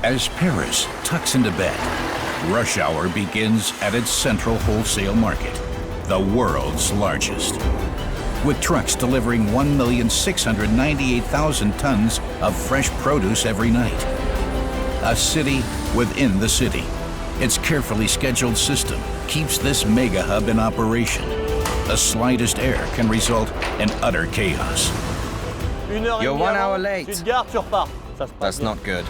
As Paris tucks into bed, rush hour begins at its central wholesale market, the world's largest. With trucks delivering 1,698,000 tons of fresh produce every night. A city within the city. Its carefully scheduled system keeps this mega hub in operation. The slightest error can result in utter chaos. You're 1 hour late. That's not good.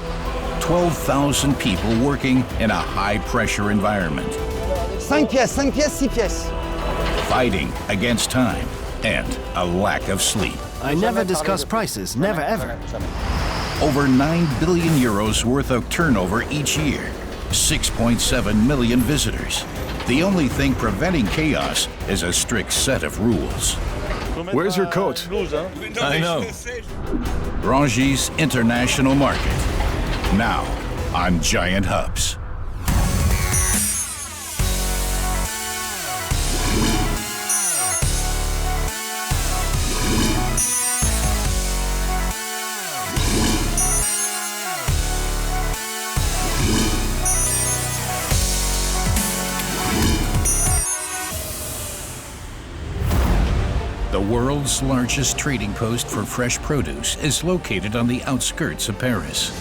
12,000 people working in a high-pressure environment. 5 pièces, 6 pièces. Fighting against time and a lack of sleep. I never discuss prices, never ever. Over 9 billion euros worth of turnover each year. 6.7 million visitors. The only thing preventing chaos is a strict set of rules. Where's your coat? I know. Rungis International Market. Now on Giant Hubs. The world's largest trading post for fresh produce is located on the outskirts of Paris.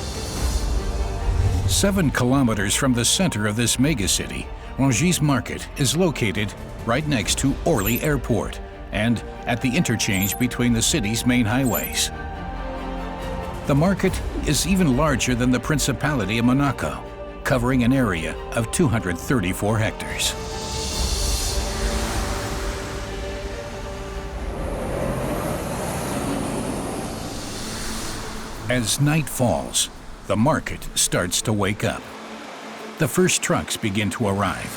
7 kilometers from the center of this megacity, Rungis Market is located right next to Orly Airport and at the interchange between the city's main highways. The market is even larger than the Principality of Monaco, covering an area of 234 hectares. As night falls, the market starts to wake up. The first trucks begin to arrive.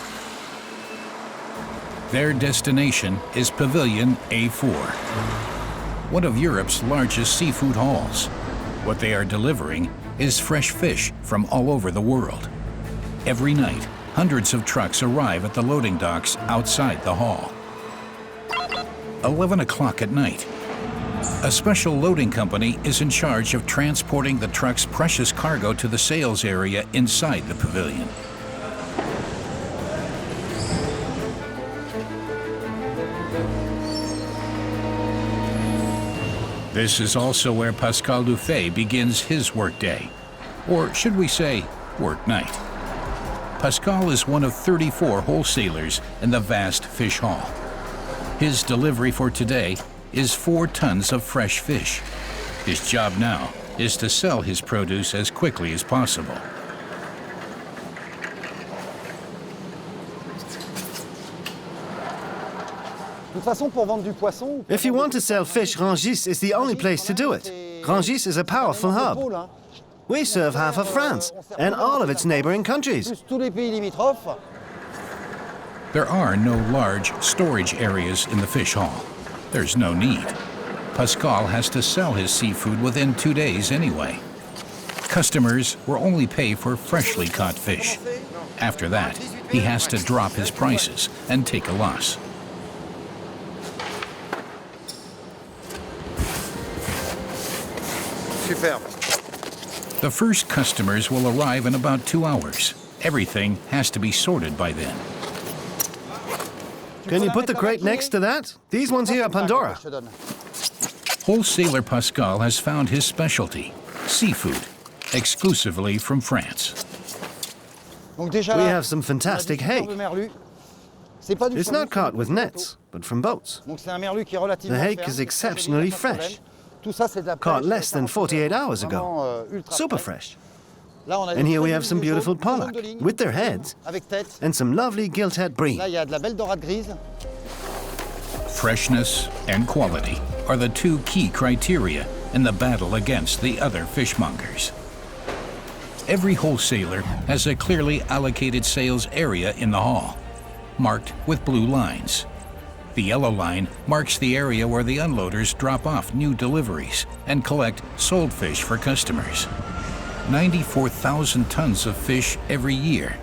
Their destination is Pavilion A4, one of Europe's largest seafood halls. What they are delivering is fresh fish from all over the world. Every night, hundreds of trucks arrive at the loading docks outside the hall. 11 o'clock at night, a special loading company is in charge of transporting the truck's precious cargo to the sales area inside the pavilion. This is also where Pascal Dufay begins his workday, or should we say, work night. Pascal is one of 34 wholesalers in the vast fish hall. His delivery for today is 4 tons of fresh fish. His job now is to sell his produce as quickly as possible. If you want to sell fish, Rungis is the only place to do it. Rungis is a powerful hub. We serve half of France and all of its neighboring countries. There are no large storage areas in the fish hall. There's no need. Pascal has to sell his seafood within 2 days anyway. Customers will only pay for freshly caught fish. After that, he has to drop his prices and take a loss. The first customers will arrive in about 2 hours. Everything has to be sorted by then. Can you put the crate next to that? These ones here are Pandora. Wholesaler Pascal has found his specialty, seafood, exclusively from France. We have some fantastic hake. It's not caught with nets, but from boats. The hake is exceptionally fresh, caught less than 48 hours ago. Super fresh. And here we have some beautiful pollock with their heads and some lovely gilt-head brie. Freshness and quality are the 2 key criteria in the battle against the other fishmongers. Every wholesaler has a clearly allocated sales area in the hall, marked with blue lines. The yellow line marks the area where the unloaders drop off new deliveries and collect sold fish for customers. 94,000 tons of fish every year.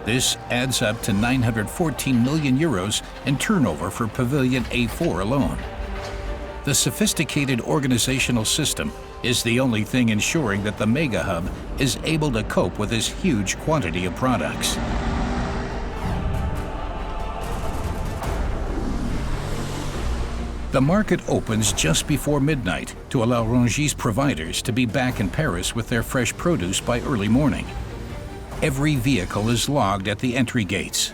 This adds up to 914 million euros in turnover for Pavilion A4 alone. The sophisticated organizational system is the only thing ensuring that the mega hub is able to cope with this huge quantity of products. The market opens just before midnight to allow Rungis providers to be back in Paris with their fresh produce by early morning. Every vehicle is logged at the entry gates,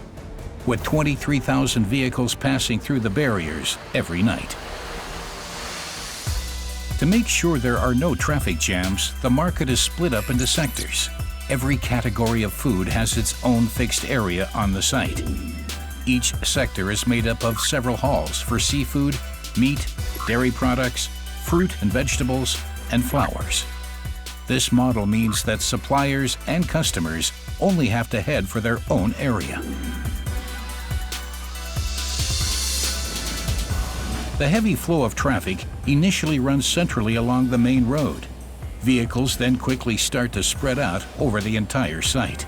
with 23,000 vehicles passing through the barriers every night. To make sure there are no traffic jams, the market is split up into sectors. Every category of food has its own fixed area on the site. Each sector is made up of several halls for seafood, meat, dairy products, fruit and vegetables, and flowers. This model means that suppliers and customers only have to head for their own area. The heavy flow of traffic initially runs centrally along the main road. Vehicles then quickly start to spread out over the entire site.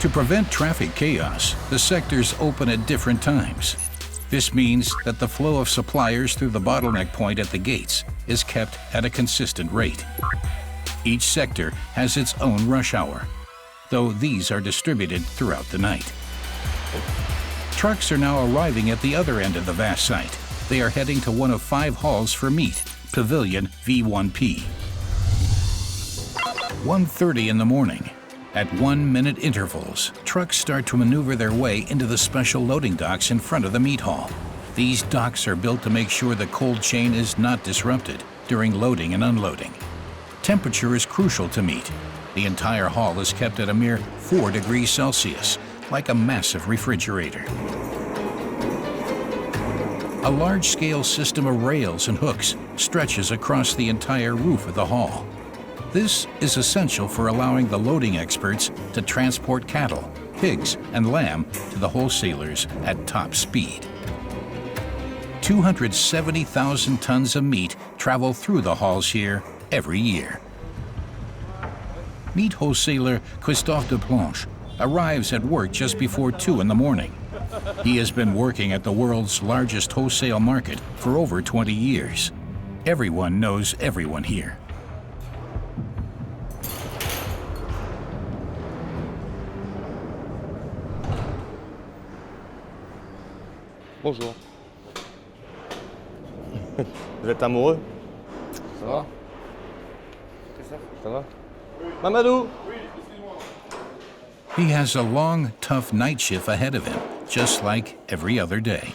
To prevent traffic chaos, the sectors open at different times. This means that the flow of suppliers through the bottleneck point at the gates is kept at a consistent rate. Each sector has its own rush hour, though these are distributed throughout the night. Trucks are now arriving at the other end of the vast site. They are heading to one of 5 halls for meat, Pavilion V1P. 1:30 in the morning. At 1-minute intervals, trucks start to maneuver their way into the special loading docks in front of the meat hall. These docks are built to make sure the cold chain is not disrupted during loading and unloading. Temperature is crucial to meat. The entire hall is kept at a mere 4 degrees Celsius, like a massive refrigerator. A large-scale system of rails and hooks stretches across the entire roof of the hall. This is essential for allowing the loading experts to transport cattle, pigs, and lamb to the wholesalers at top speed. 270,000 tons of meat travel through the halls here every year. Meat wholesaler Christophe Deplanche arrives at work just before 2 in the morning. He has been working at the world's largest wholesale market for over 20 years. Everyone knows everyone here. Bonjour. Vous êtes amoureux? Ça va? Ça va? Mamadou? He has a long, tough night shift ahead of him, just like every other day.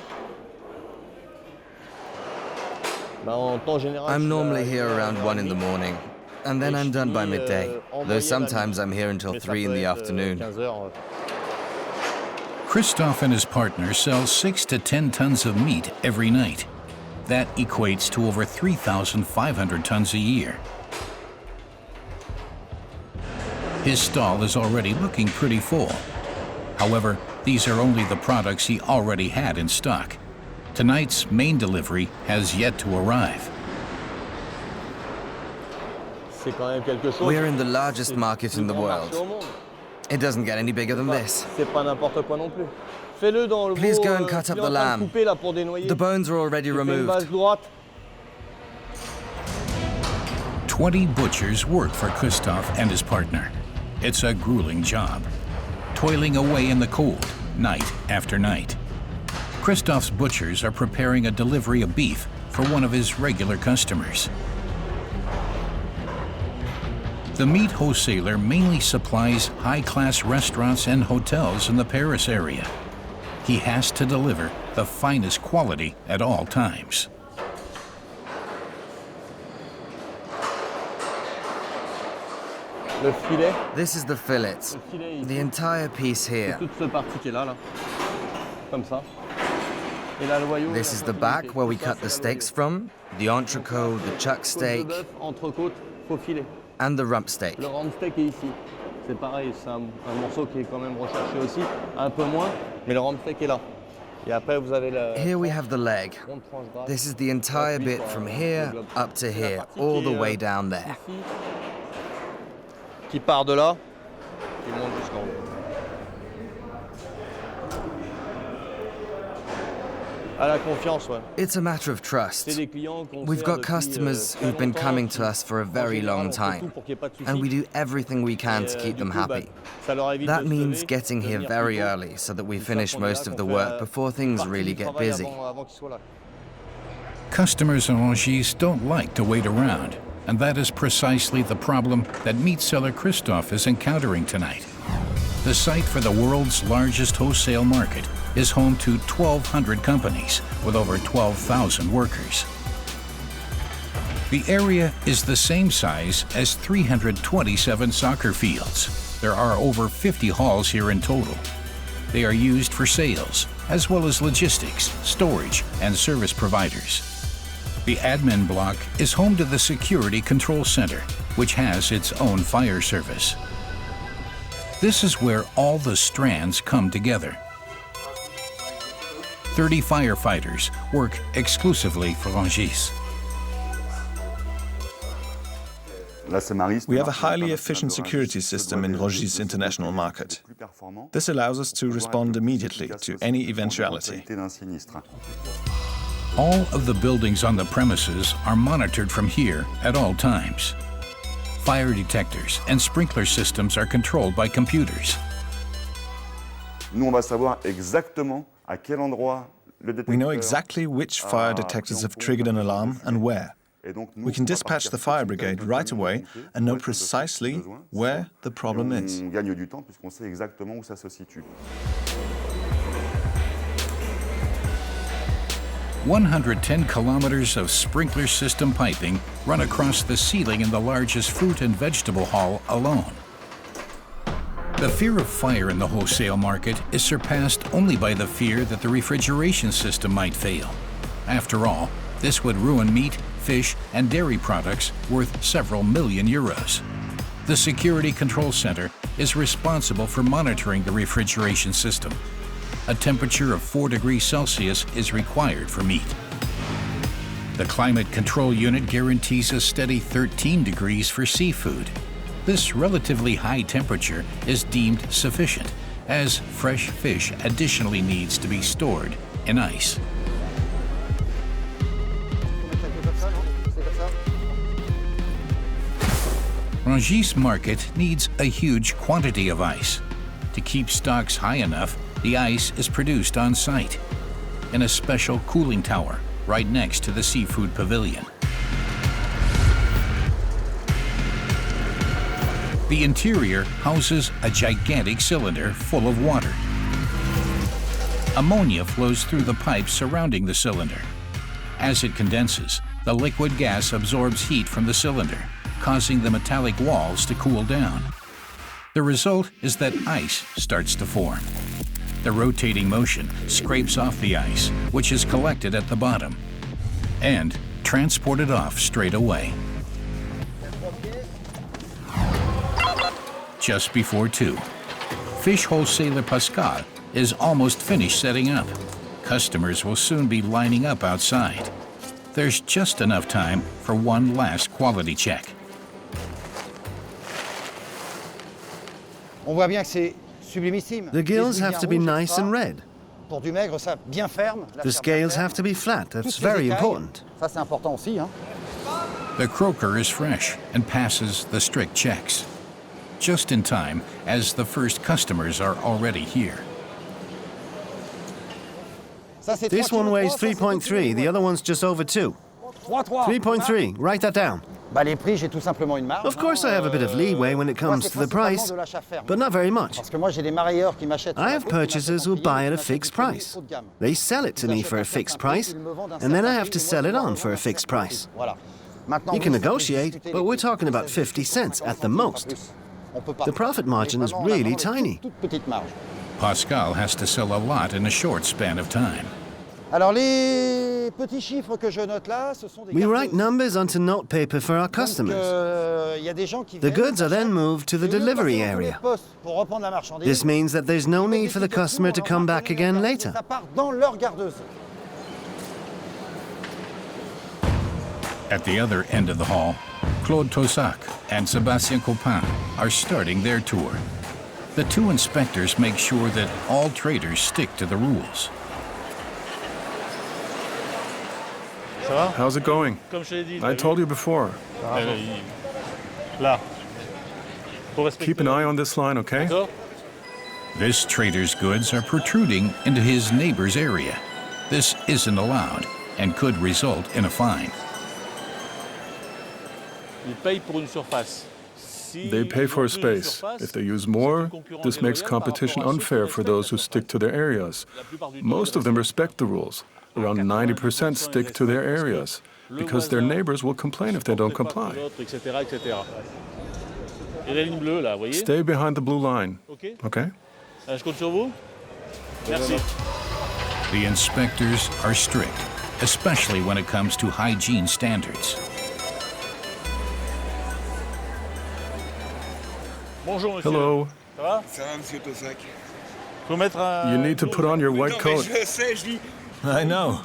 I'm normally here around 1 in the morning, and then I'm done by midday, though sometimes I'm here until 3 in the afternoon. Christophe and his partner sell 6 to 10 tons of meat every night. That equates to over 3,500 tons a year. His stall is already looking pretty full. However, these are only the products he already had in stock. Tonight's main delivery has yet to arrive. We're in the largest market in the world. It doesn't get any bigger than this. Please go and cut up the lamb. The bones are already removed. 20 butchers work for Christophe and his partner. It's a grueling job, toiling away in the cold, night after night. Christophe's butchers are preparing a delivery of beef for one of his regular customers. The meat wholesaler mainly supplies high-class restaurants and hotels in the Paris area. He has to deliver the finest quality at all times. This is the fillet, the entire piece here. This is the back where we cut the steaks from, the entrecôte, the chuck steak, and the rump steak. C'est pareil, c'est un morceau qui est quand même recherché aussi, un peu moins, mais le rump steak est là. Et après vous avez la... Here we have the leg. This is the entire bit from here up to here, all the way down there. Qui part de là, qui monte jusqu'en haut. It's a matter of trust. We've got customers who've been coming to us for a very long time, and we do everything we can to keep them happy. That means getting here very early so that we finish most of the work before things really get busy. Customers in Rungis don't like to wait around, and that is precisely the problem that meat seller Christophe is encountering tonight. The site for the world's largest wholesale market is home to 1,200 companies with over 12,000 workers. The area is the same size as 327 soccer fields. There are over 50 halls here in total. They are used for sales, as well as logistics, storage, and service providers. The admin block is home to the Security Control Center, which has its own fire service. This is where all the strands come together. 30 firefighters work exclusively for Rungis. We have a highly efficient security system in Rungis International Market. This allows us to respond immediately to any eventuality. All of the buildings on the premises are monitored from here at all times. Fire detectors and sprinkler systems are controlled by computers. We know exactly which fire detectors have triggered an alarm and where. We can dispatch the fire brigade right away and know precisely where the problem is. 110 kilometers of sprinkler system piping run across the ceiling in the largest fruit and vegetable hall alone. The fear of fire in the wholesale market is surpassed only by the fear that the refrigeration system might fail. After all, this would ruin meat, fish, and dairy products worth several million euros. The Security Control Center is responsible for monitoring the refrigeration system. A temperature of 4 degrees Celsius is required for meat. The climate control unit guarantees a steady 13 degrees for seafood. This relatively high temperature is deemed sufficient, as fresh fish additionally needs to be stored in ice. Rungis Market needs a huge quantity of ice. To keep stocks high enough, the ice is produced on site, in a special cooling tower right next to the seafood pavilion. The interior houses a gigantic cylinder full of water. Ammonia flows through the pipes surrounding the cylinder. As it condenses, the liquid gas absorbs heat from the cylinder, causing the metallic walls to cool down. The result is that ice starts to form. The rotating motion scrapes off the ice, which is collected at the bottom, and transported off straight away. Just before 2, fish wholesaler Pascal is almost finished setting up. Customers will soon be lining up outside. There's just enough time for one last quality check. The gills have to be nice and red. The scales have to be flat. That's very important. The croaker is fresh and passes the strict checks, just in time as the first customers are already here. This one weighs 3.3, the other one's just over 2. 3.3, write that down. Of course I have a bit of leeway when it comes to the price, but not very much. I have purchasers who buy at a fixed price. They sell it to me for a fixed price, and then I have to sell it on for a fixed price. You can negotiate, but we're talking about 50 cents at the most. The profit margin is really tiny. Pascal has to sell a lot in a short span of time. We write numbers onto note paper for our customers. The goods are then moved to the delivery area. This means that there's no need for the customer to come back again later. At the other end of the hall, Claude Tossac and Sébastien Copin are starting their tour. The two inspectors make sure that all traders stick to the rules. How's it going? I told you before. Keep an eye on this line, okay? This trader's goods are protruding into his neighbor's area. This isn't allowed and could result in a fine. They pay for a space. If they use more, this makes competition unfair for those who stick to their areas. Most of them respect the rules. Around 90% stick to their areas, because their neighbors will complain if they don't comply. Stay behind the blue line, okay? The inspectors are strict, especially when it comes to hygiene standards. Hello. You need to put on your white coat. I know.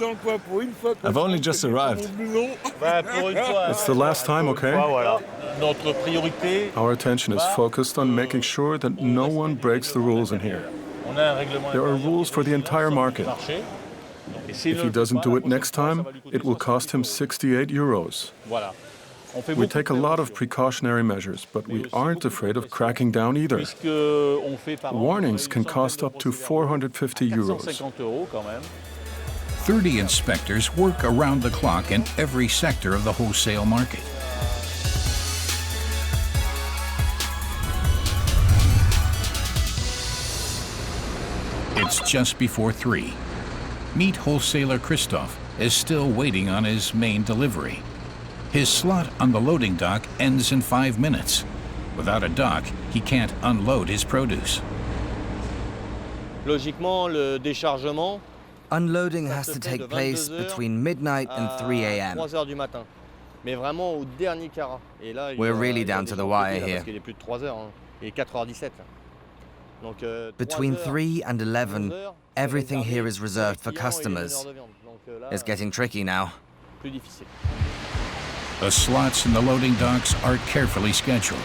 I've only just arrived. It's the last time, okay? Our attention is focused on making sure that no one breaks the rules in here. There are rules for the entire market. If he doesn't do it next time, it will cost him 68 euros. We take a lot of precautionary measures, but we aren't afraid of cracking down either. Warnings can cost up to 450 euros. 30 inspectors work around the clock in every sector of the wholesale market. It's just before 3. Meat wholesaler Christophe is still waiting on his main delivery. His slot on the loading dock ends in 5 minutes. Without a dock, he can't unload his produce. Unloading has to take place between midnight and 3 a.m. We're really down to the wire here. Between 3 and 11, everything here is reserved for customers. It's getting tricky now. The slots in the loading docks are carefully scheduled.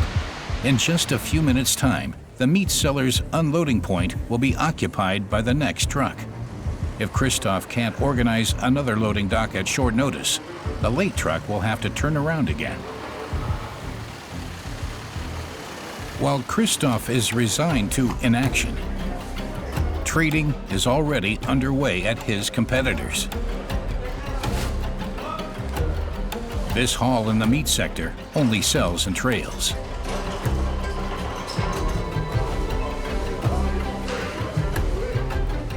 In just a few minutes' time, the meat seller's unloading point will be occupied by the next truck. If Christophe can't organize another loading dock at short notice, the late truck will have to turn around again. While Christophe is resigned to inaction, trading is already underway at his competitors. This haul in the meat sector only sells in trails.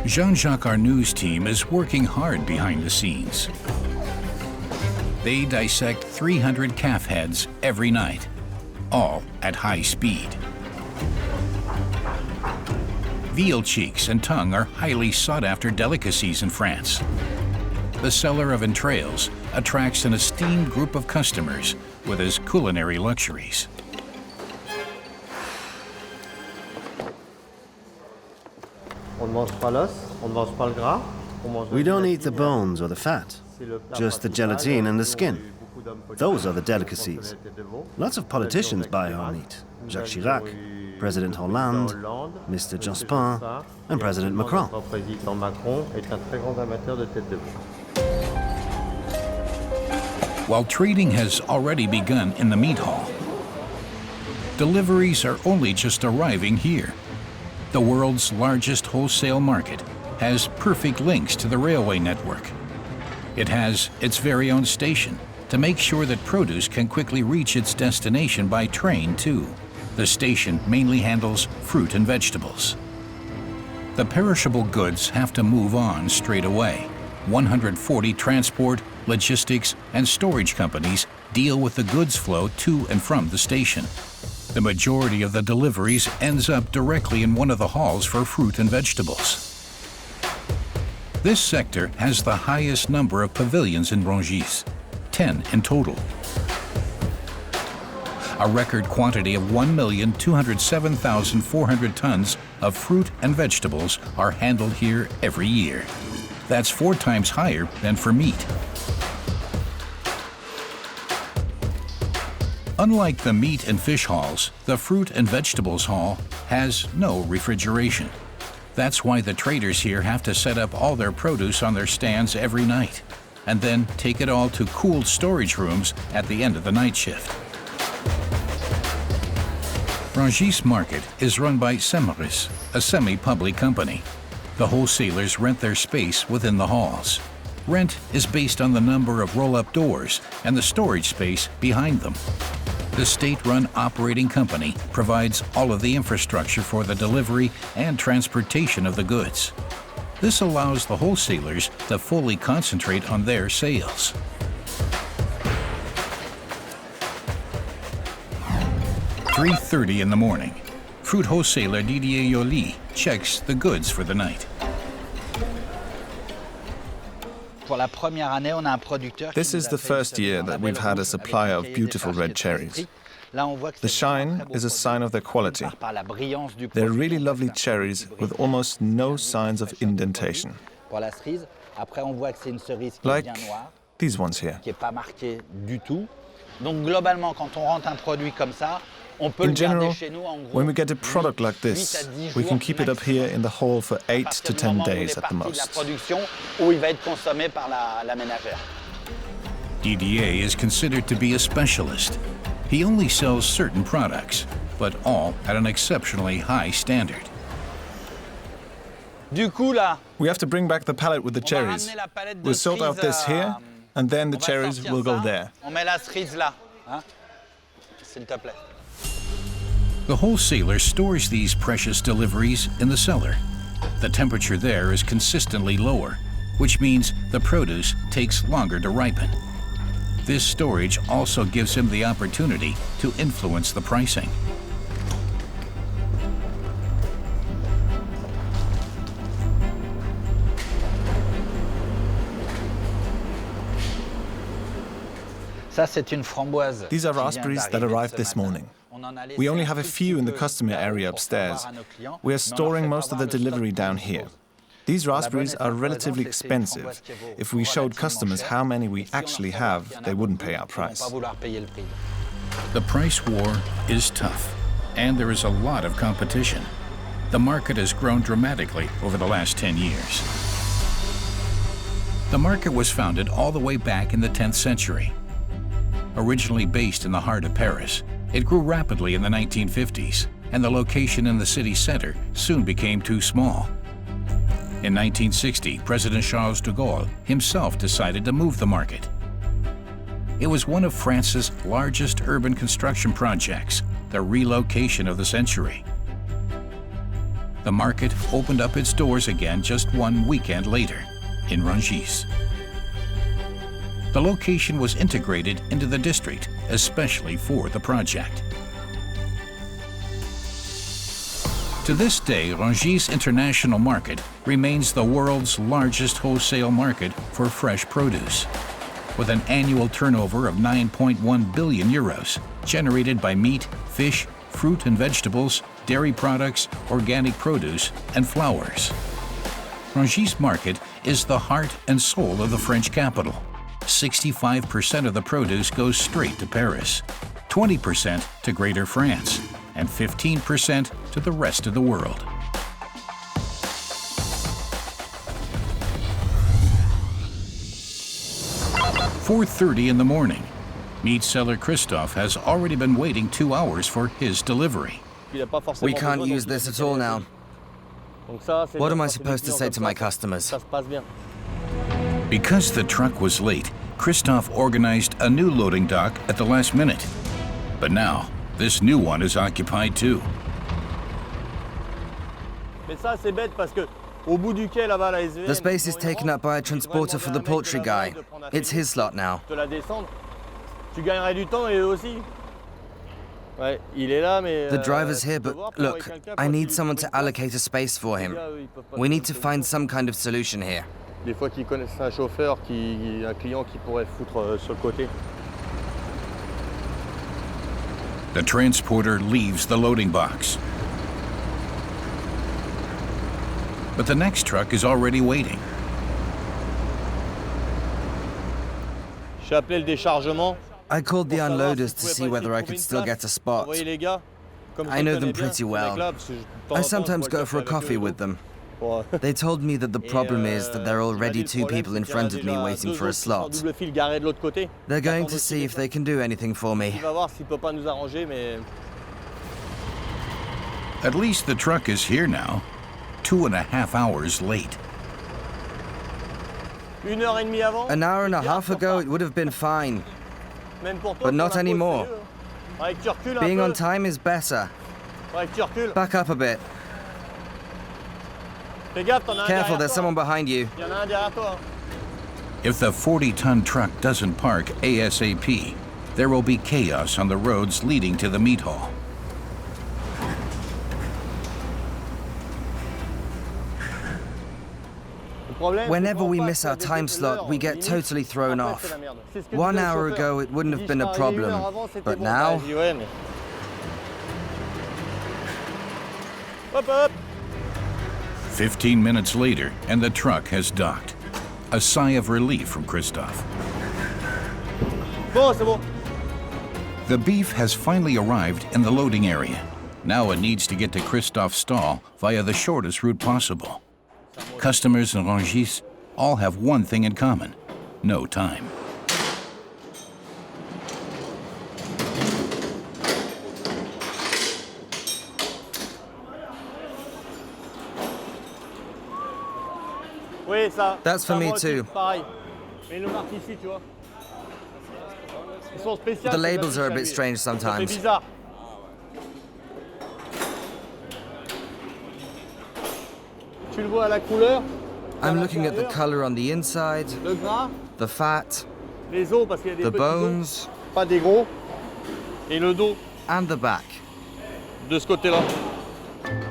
Jean-Jacques Arnoux's team is working hard behind the scenes. They dissect 300 calf heads every night, all at high speed. Veal cheeks and tongue are highly sought-after delicacies in France. The seller of entrails attracts an esteemed group of customers with his culinary luxuries. We don't eat the bones or the fat, just the gelatine and the skin. Those are the delicacies. Lots of politicians buy our meat. Jacques Chirac, President Hollande, Mr. Jospin, and President Macron. While trading has already begun in the meat hall, deliveries are only just arriving here. The world's largest wholesale market has perfect links to the railway network. It has its very own station to make sure that produce can quickly reach its destination by train, too. The station mainly handles fruit and vegetables. The perishable goods have to move on straight away. 140 transport, logistics, and storage companies deal with the goods flow to and from the station. The majority of the deliveries ends up directly in one of the halls for fruit and vegetables. This sector has the highest number of pavilions in Rungis, 10 in total. A record quantity of 1,207,400 tons of fruit and vegetables are handled here every year. That's 4 times higher than for meat. Unlike the meat and fish halls, the fruit and vegetables hall has no refrigeration. That's why the traders here have to set up all their produce on their stands every night. and then take it all to cooled storage rooms at the end of the night shift. Rungis Market is run by Semmeris, a semi-public company. The wholesalers rent their space within the halls. Rent is based on the number of roll-up doors and the storage space behind them. The state-run operating company provides all of the infrastructure for the delivery and transportation of the goods. This allows the wholesalers to fully concentrate on their sales. At 3:30 in the morning, fruit wholesaler Didier Orly checks the goods for the night. This is the first year that we've had a supply of beautiful red cherries. The shine is a sign of their quality. They're really lovely cherries with almost no signs of indentation. Like these ones here. In general, when we get a product like this, we can keep it up here in the hall for 8 to 10 days at the most. Didier is considered to be a specialist. He only sells certain products, but all at an exceptionally high standard. We have to bring back the pallet with the cherries. We'll sort out this here, and then the cherries will go there. The wholesaler stores these precious deliveries in the cellar. The temperature there is consistently lower, which means the produce takes longer to ripen. This storage also gives him the opportunity to influence the pricing. These are raspberries that arrived this morning. We only have a few in the customer area upstairs. We are storing most of the delivery down here. These raspberries are relatively expensive. If we showed customers how many we actually have, they wouldn't pay our price. The price war is tough, and there is a lot of competition. The market has grown dramatically over the last 10 years. The market was founded all the way back in the 10th century. Originally based in the heart of Paris, it grew rapidly in the 1950s, and the location in the city center soon became too small. In 1960, President Charles de Gaulle himself decided to move the market. It was one of France's largest urban construction projects, the relocation of the century. The market opened up its doors again just one weekend later, in Rungis. The location was integrated into the district, especially for the project. To this day, Rungis International Market remains the world's largest wholesale market for fresh produce, with an annual turnover of 9.1 billion euros, generated by meat, fish, fruit and vegetables, dairy products, organic produce, and flowers. Rungis Market is the heart and soul of the French capital. 65% of the produce goes straight to Paris, 20% to Greater France, and 15% to the rest of the world. At 4:30 in the morning, meat seller Christophe has already been waiting 2 hours for his delivery. We can't use this at all now. What am I supposed to say to my customers? Because the truck was late, Christophe organized a new loading dock at the last minute. But now, this new one is occupied too. The space is taken up by a transporter for the poultry guy. It's his slot now. The driver's here, but look, I need someone to allocate a space for him. We need to find some kind of solution here. Des fois qu'ils connaissent un chauffeur, un client qui pourrait foutre sur le côté. The transporter leaves the loading box. But the next truck is already waiting. J'ai appelé le déchargement. I called the unloaders to see whether I could still get a spot. I know them pretty well. I sometimes go for a coffee with them. They told me that the problem is that there are already 2 people in front of me waiting for a slot. They're going to see if they can do anything for me. At least the truck is here now, 2.5 hours late. An hour and a half ago, it would have been fine, but not anymore. Being on time is better. Back up a bit. Careful, there's someone behind you. If the 40-ton truck doesn't park ASAP, there will be chaos on the roads leading to the meat hall. Whenever we miss our time slot, we get totally thrown off. 1 hour ago, it wouldn't have been a problem, but now... 15 minutes later, and the truck has docked. A sigh of relief from Christophe. The beef has finally arrived in the loading area. Now it needs to get to Christophe's stall via the shortest route possible. Customers in Rungis all have one thing in common: no time. That's for me too. The labels are a bit strange sometimes. I'm looking at the color on the inside, the fat, the bones, and the back.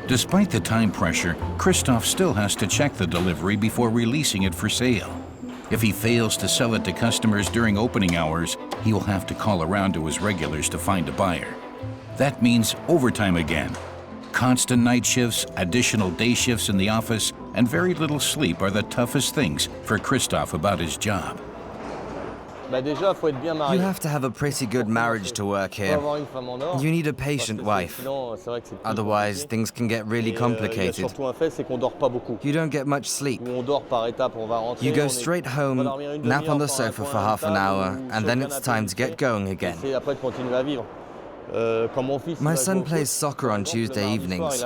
Despite the time pressure, Christophe still has to check the delivery before releasing it for sale. If he fails to sell it to customers during opening hours, he will have to call around to his regulars to find a buyer. That means overtime again. Constant night shifts, additional day shifts in the office, and very little sleep are the toughest things for Christophe about his job. You have to have a pretty good marriage to work here. You need a patient wife. Otherwise, things can get really complicated. You don't get much sleep. You go straight home, nap on the sofa for half an hour, and then it's time to get going again. My son plays soccer on Tuesday evenings.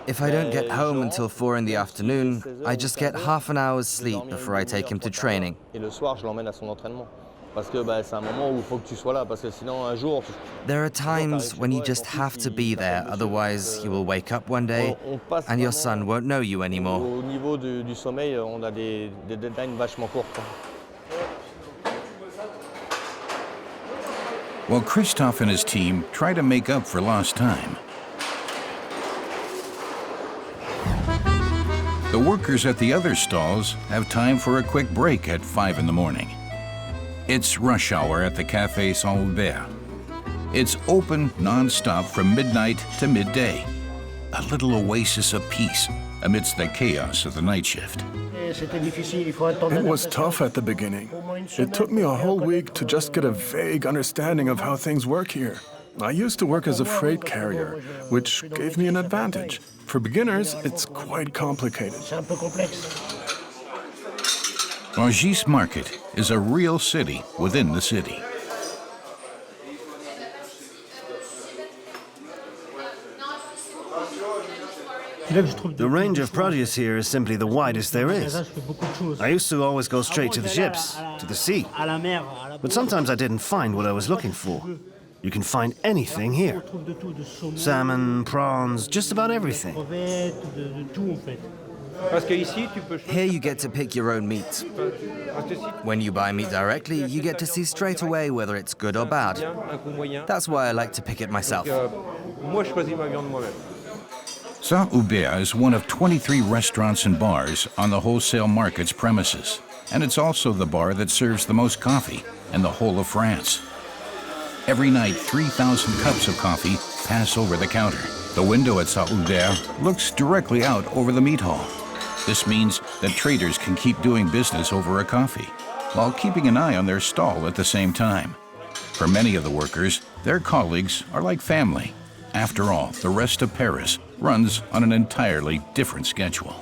If I don't get home until 4 in the afternoon, I just get half an hour's sleep before I take him to training. There are times when you just have to be there, otherwise you will wake up one day and your son won't know you anymore. While Christophe and his team try to make up for lost time, the workers at the other stalls have time for a quick break at 5 in the morning. It's rush hour at the Café Saint-Hubert. It's open non-stop from midnight to midday. A little oasis of peace amidst the chaos of the night shift. It was tough at the beginning. It took me a whole week to just get a vague understanding of how things work here. I used to work as a freight carrier, which gave me an advantage. For beginners, it's quite complicated. Rungis Market is a real city within the city. The range of produce here is simply the widest there is. I used to always go straight to the ships, to the sea. But sometimes I didn't find what I was looking for. You can find anything here. Salmon, prawns, just about everything. Here you get to pick your own meat. When you buy meat directly, you get to see straight away whether it's good or bad. That's why I like to pick it myself. Saint-Hubert is one of 23 restaurants and bars on the wholesale market's premises, and it's also the bar that serves the most coffee in the whole of France. Every night, 3,000 cups of coffee pass over the counter. The window at Saint-Hubert looks directly out over the meat hall. This means that traders can keep doing business over a coffee, while keeping an eye on their stall at the same time. For many of the workers, their colleagues are like family. After all, the rest of Paris runs on an entirely different schedule.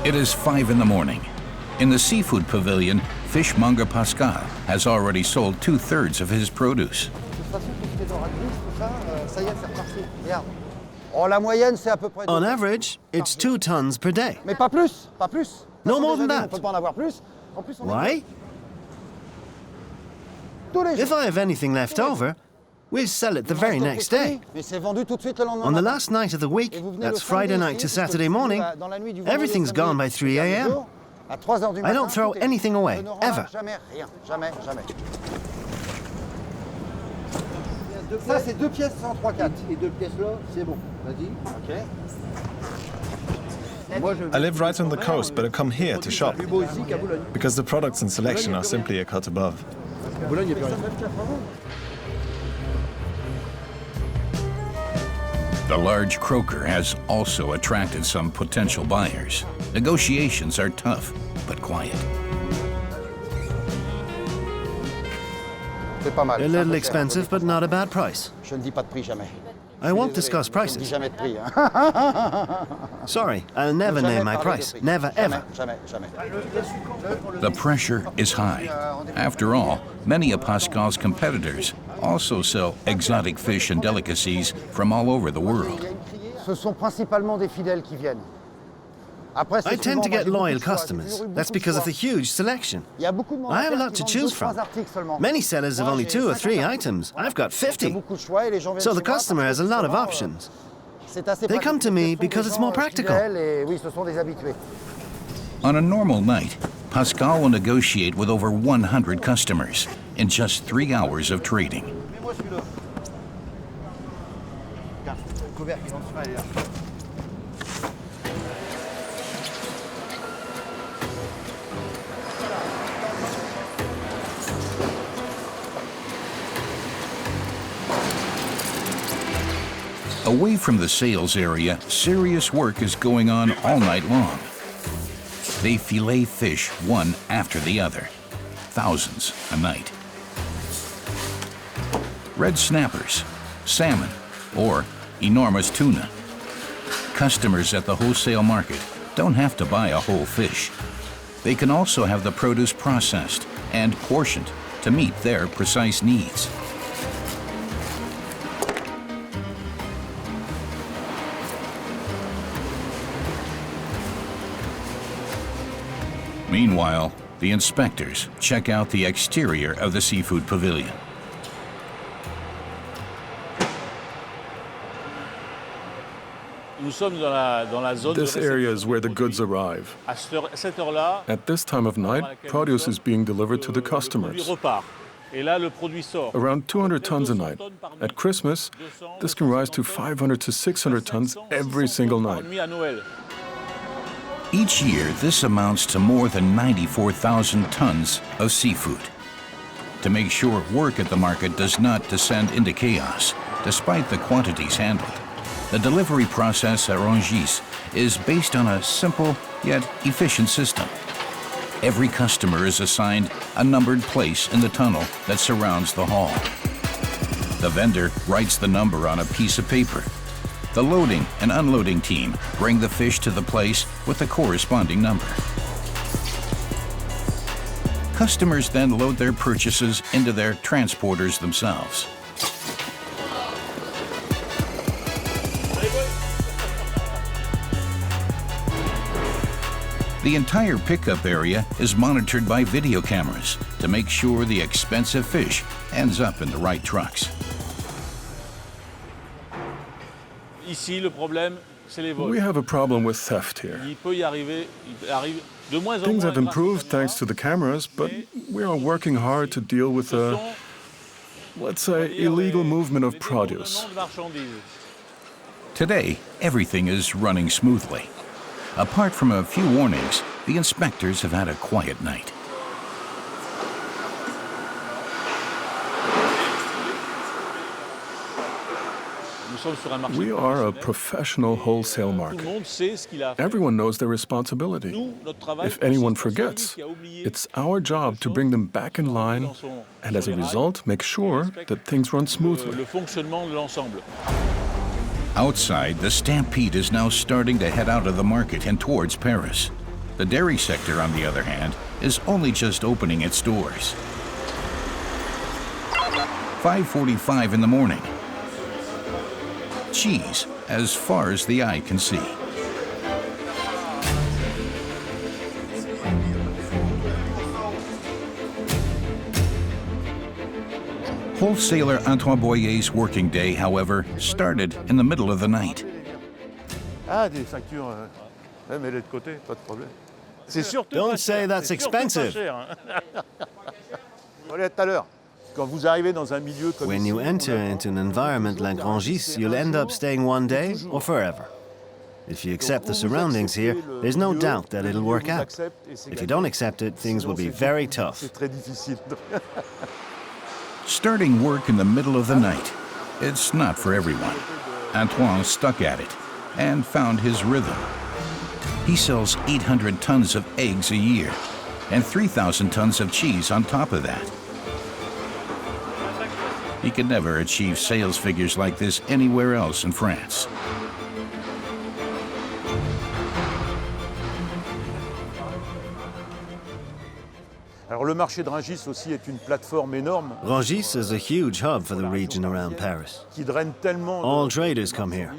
It is 5 in the morning. In the seafood pavilion, fishmonger Pascal has already sold 2/3 of his produce. On average, it's 2 tons per day. No more than that. Why? If I have anything left over, we'll sell it the very next day. On the last night of the week, that's Friday night to Saturday morning, everything's gone by 3 a.m. I don't throw anything away, ever. Ça, c'est 2 pièces 103,4. Et 2 pièces là, c'est bon. Vas-y. OK. I live right on the coast, but I come here to shop because the products in selection are simply a cut above. The large croaker has also attracted some potential buyers. Negotiations are tough, but quiet. A little expensive, but not a bad price. I won't discuss prices. Sorry, I'll never name my price. Never, ever. The pressure is high. After all, many of Pascal's competitors also sell exotic fish and delicacies from all over the world. I tend to get loyal customers. That's because of the huge selection. I have a lot to choose from. Many sellers have only 2 or 3 items. I've got 50. So the customer has a lot of options. They come to me because it's more practical. On a normal night, Pascal will negotiate with over 100 customers in just 3 hours of trading. Away from the sales area, serious work is going on all night long. They fillet fish one after the other, thousands a night. Red snappers, salmon, or enormous tuna. Customers at the wholesale market don't have to buy a whole fish. They can also have the produce processed and portioned to meet their precise needs. Meanwhile, the inspectors check out the exterior of the seafood pavilion. This area is where the goods arrive. At this time of night, produce is being delivered to the customers. Around 200 tons a night. At Christmas, this can rise to 500 to 600 tons every single night. Each year, this amounts to more than 94,000 tons of seafood. To make sure work at the market does not descend into chaos, despite the quantities handled, the delivery process at Rungis is based on a simple yet efficient system. Every customer is assigned a numbered place in the tunnel that surrounds the hall. The vendor writes the number on a piece of paper. The loading and unloading team bring the fish to the place with the corresponding number. Customers then load their purchases into their transporters themselves. The entire pickup area is monitored by video cameras to make sure the expensive fish ends up in the right trucks. We have a problem with theft here. Things have improved thanks to the cameras, but we are working hard to deal with the, let's say, illegal movement of produce. Today, everything is running smoothly. Apart from a few warnings, the inspectors have had a quiet night. We are a professional wholesale market. Everyone knows their responsibility. If anyone forgets, it's our job to bring them back in line and as a result, make sure that things run smoothly. Outside, the stampede is now starting to head out of the market and towards Paris. The dairy sector, on the other hand, is only just opening its doors. 5:45 in the morning. Cheese as far as the eye can see. Wholesaler Antoine Boyer's working day, however, started in the middle of the night. Don't say that's expensive. When you enter into an environment like Rungis, you'll end up staying one day or forever. If you accept the surroundings here, there's no doubt that it'll work out. If you don't accept it, things will be very tough. Starting work in the middle of the night, it's not for everyone. Antoine stuck at it and found his rhythm. He sells 800 tons of eggs a year and 3,000 tons of cheese on top of that. He could never achieve sales figures like this anywhere else in France. Rungis is a huge hub for the region around Paris. All traders come here.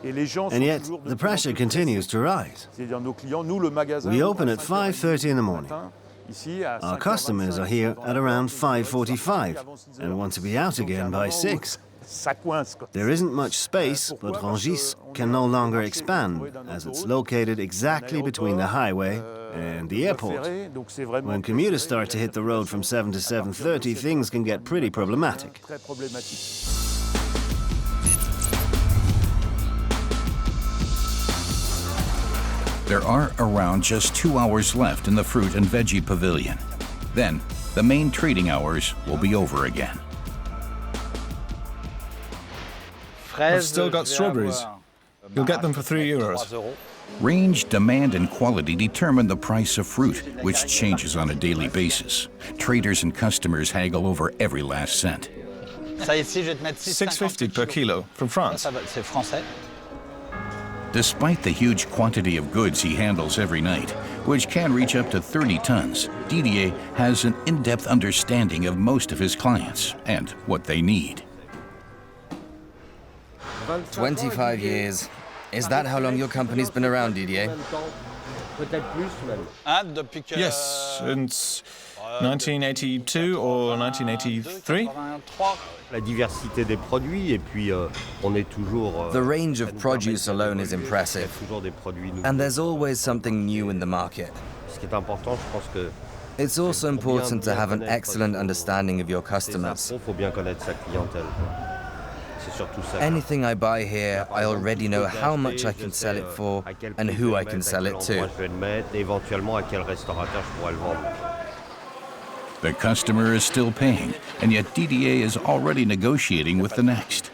And yet, the pressure continues to rise. We open at 5:30 in the morning. Our customers are here at around 5:45 and want to be out again by 6. There isn't much space, but Rungis can no longer expand, as it's located exactly between the highway and the airport. When commuters start to hit the road from 7 to 7:30, things can get pretty problematic. There are around just 2 hours left in the fruit and veggie pavilion. Then, the main trading hours will be over again. I've still got strawberries. You'll get them for €3. Range, demand, and quality determine the price of fruit, which changes on a daily basis. Traders and customers haggle over every last cent. $6.50 per kilo from France. Despite the huge quantity of goods he handles every night, which can reach up to 30 tons, Didier has an in-depth understanding of most of his clients and what they need. 25 years. Is that how long your company's been around, Didier? Yes, since 1982 or 1983. The range of produce alone is impressive, and there's always something new in the market. It's also important to have an excellent understanding of your customers. Anything I buy here, I already know how much I can sell it for and who I can sell it to. The customer is still paying, and yet Didier is already negotiating with the next.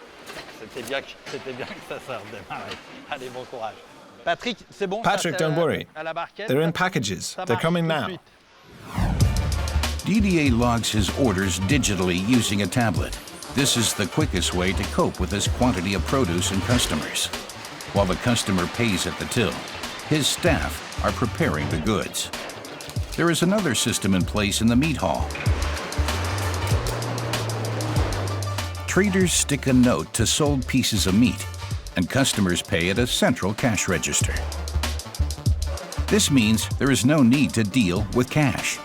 Patrick, don't worry. They're in packages. They're coming now. Didier logs his orders digitally using a tablet. This is the quickest way to cope with this quantity of produce and customers. While the customer pays at the till, his staff are preparing the goods. There is another system in place in the meat hall. Traders stick a note to sold pieces of meat, and customers pay at a central cash register. This means there is no need to deal with cash.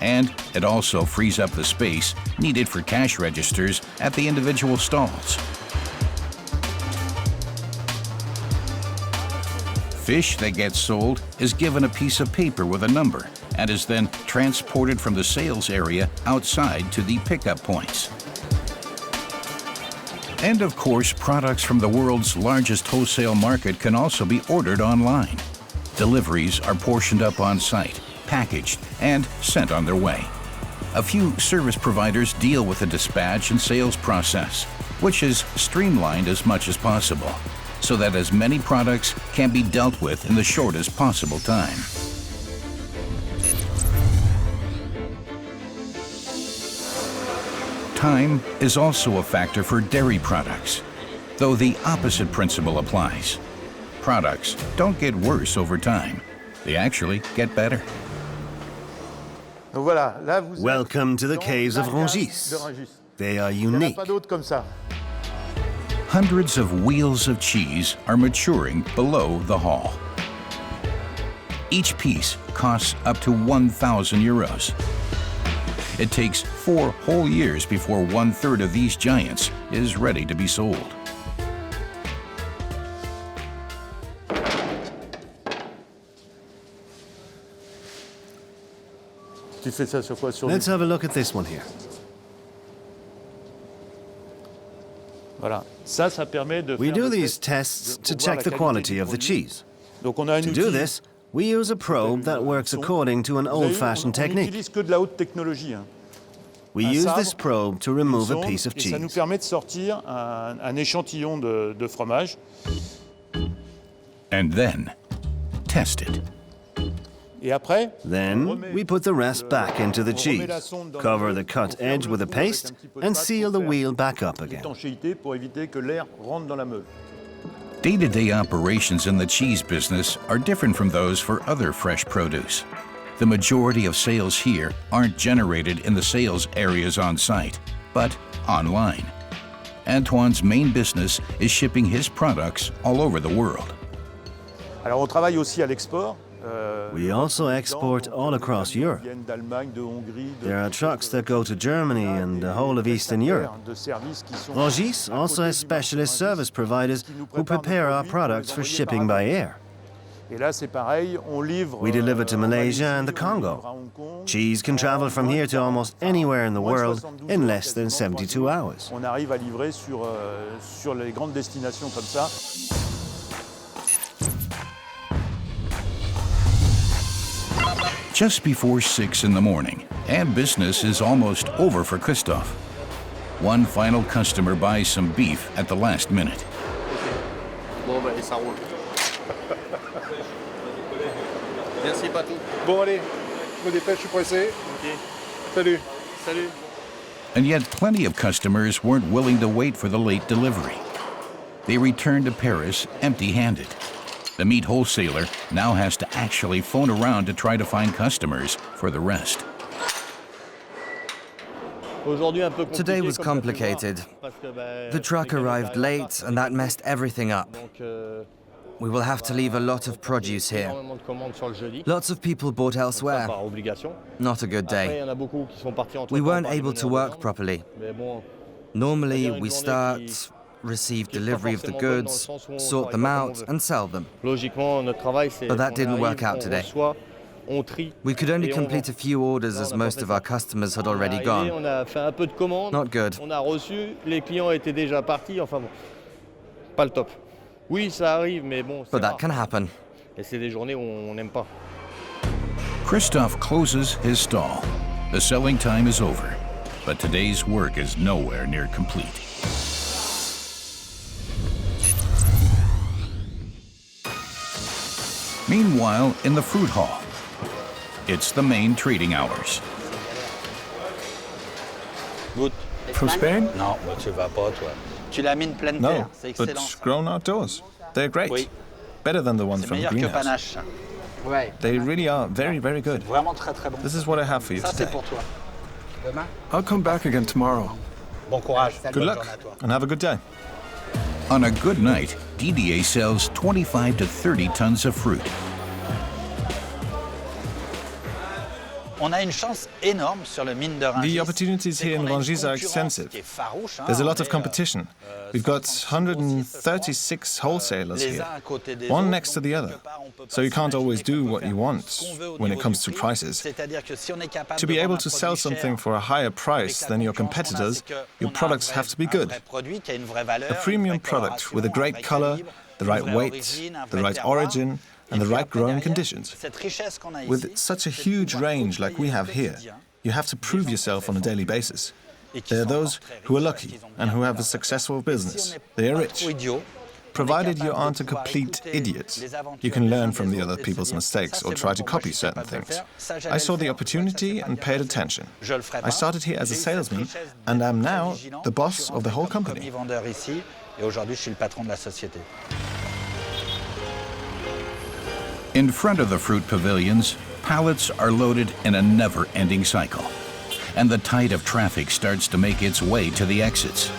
And it also frees up the space needed for cash registers at the individual stalls. Fish that gets sold is given a piece of paper with a number and is then transported from the sales area outside to the pickup points. And of course, products from the world's largest wholesale market can also be ordered online. Deliveries are portioned up on site, packaged, and sent on their way. A few service providers deal with the dispatch and sales process, which is streamlined as much as possible, so that as many products can be dealt with in the shortest possible time. Time is also a factor for dairy products, though the opposite principle applies. Products don't get worse over time. They actually get better. Welcome to the caves of Rungis. They are unique. Hundreds of wheels of cheese are maturing below the hall. Each piece costs up to 1,000 euros. It takes 4 whole years before 1/3 of these giants is ready to be sold. Let's have a look at this one here. We do these tests to check the quality of the cheese. To do this, we use a probe that works according to an old-fashioned technique. We use this probe to remove a piece of cheese. And then, test it. Then, we put the rest back into the cheese, cover the cut edge with a paste, and seal the wheel back up again. Day-to-day operations in the cheese business are different from those for other fresh produce. The majority of sales here aren't generated in the sales areas on site, but online. Antoine's main business is shipping his products all over the world. We also export all across Europe. There are trucks that go to Germany and the whole of Eastern Europe. Rungis also has specialist service providers who prepare our products for shipping by air. We deliver to Malaysia and the Congo. Cheese can travel from here to almost anywhere in the world in less than 72 hours. Just before 6 in the morning, and business is almost over for Christophe. One final customer buys some beef at the last minute. Merci, Patou. Bon, allez, je me dépêche, je suis pressé. Salut. Salut. And yet plenty of customers weren't willing to wait for the late delivery. They returned to Paris empty-handed. The meat wholesaler now has to actually phone around to try to find customers for the rest. Today was complicated. The truck arrived late and that messed everything up. We will have to leave a lot of produce here. Lots of people bought elsewhere. Not a good day. We weren't able to work properly. Normally, we start, receive delivery of the goods, sort them out, and sell them. But that didn't work out today. We could only complete a few orders as most of our customers had already gone. Not good. But that can happen. Christophe closes his stall. The selling time is over, but today's work is nowhere near complete. Meanwhile, in the fruit hall, it's the main trading hours. From Spain? Non, tu vas pas, toi. Tu l'as mis une pleine terre. No, but grown outdoors. They're great. Oui. Better than the ones from the Meilleur que greenhouse. panache. Ouais. They really are very, very good. Vraiment très très bon. This is what I have for you Ça c'est today. pour toi. Demain. I'll come back again tomorrow. Bon courage. Good Bonne luck journée à toi. and have a good day. On a good night, Didier sells 25 to 30 tons of fruit. On a une chance énorme sur le mine de Rungis. The opportunities here in Rungis are extensive. There's a lot of competition. We've got 136 wholesalers here, one next to the other. So you can't always do what you want when it comes to prices. To be able to sell something for a higher price than your competitors, your products have to be good. A premium product with a great color, the right weight, the right origin, and the right growing conditions. With such a huge range like we have here, you have to prove yourself on a daily basis. There are those who are lucky and who have a successful business. They are rich. Provided you aren't a complete idiot, you can learn from the other people's mistakes or try to copy certain things. I saw the opportunity and paid attention. I started here as a salesman and am now the boss of the whole company. In front of the fruit pavilions, pallets are loaded in a never-ending cycle, and the tide of traffic starts to make its way to the exits.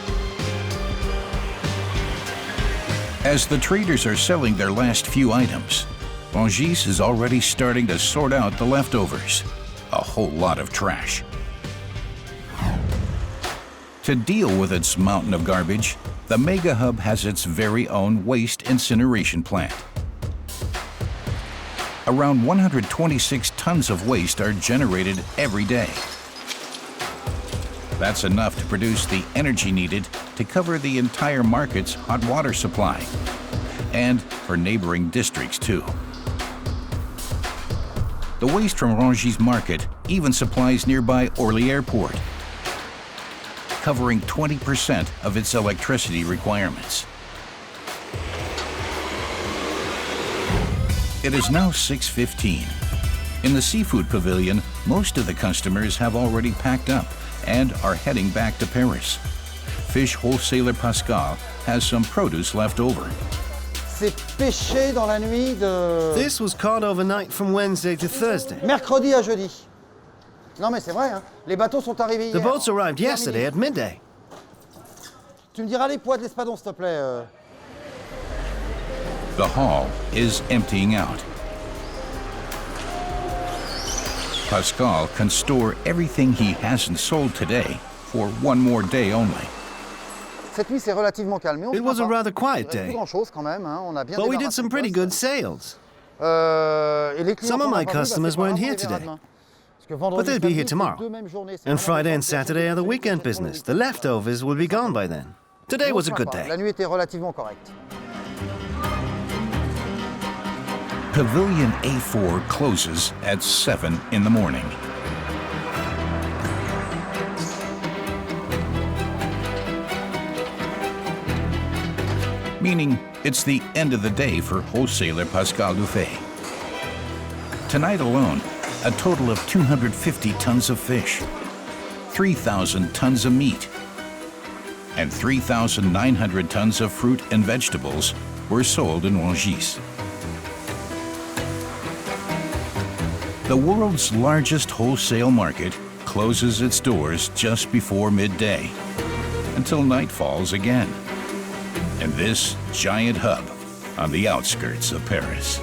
As the traders are selling their last few items, Rungis is already starting to sort out the leftovers, a whole lot of trash. To deal with its mountain of garbage, the Mega Hub has its very own waste incineration plant. Around 126 tons of waste are generated every day. That's enough to produce the energy needed to cover the entire market's hot water supply, and for neighboring districts too. The waste from Rungis Market even supplies nearby Orly Airport, covering 20% of its electricity requirements. It is now 6:15. In the seafood pavilion, most of the customers have already packed up and are heading back to Paris. Fish wholesaler Pascal has some produce left over. This was caught overnight from Wednesday to Thursday. Mercredi à jeudi. Non mais c'est vrai, hein. Les bateaux sont arrivés hier. The boats arrived yesterday at midday. Tu me diras les poids de l'espadon, s'il te plaît. The hall is emptying out. Pascal can store everything he hasn't sold today for one more day only. Cette nuit, c'est relativement calme. It was a rather quiet day, but we did some pretty good sales. Some of my customers weren't here today, but they'll be here tomorrow. And Friday and Saturday are the weekend business. The leftovers will be gone by then. Today was a good day. La nuit était relativement correcte. Pavilion A4 closes at 7 in the morning. Meaning it's the end of the day for wholesaler Pascal Dufay. Tonight alone, a total of 250 tons of fish, 3,000 tons of meat, and 3,900 tons of fruit and vegetables were sold in Rungis. The world's largest wholesale market closes its doors just before midday until night falls again in this giant hub on the outskirts of Paris.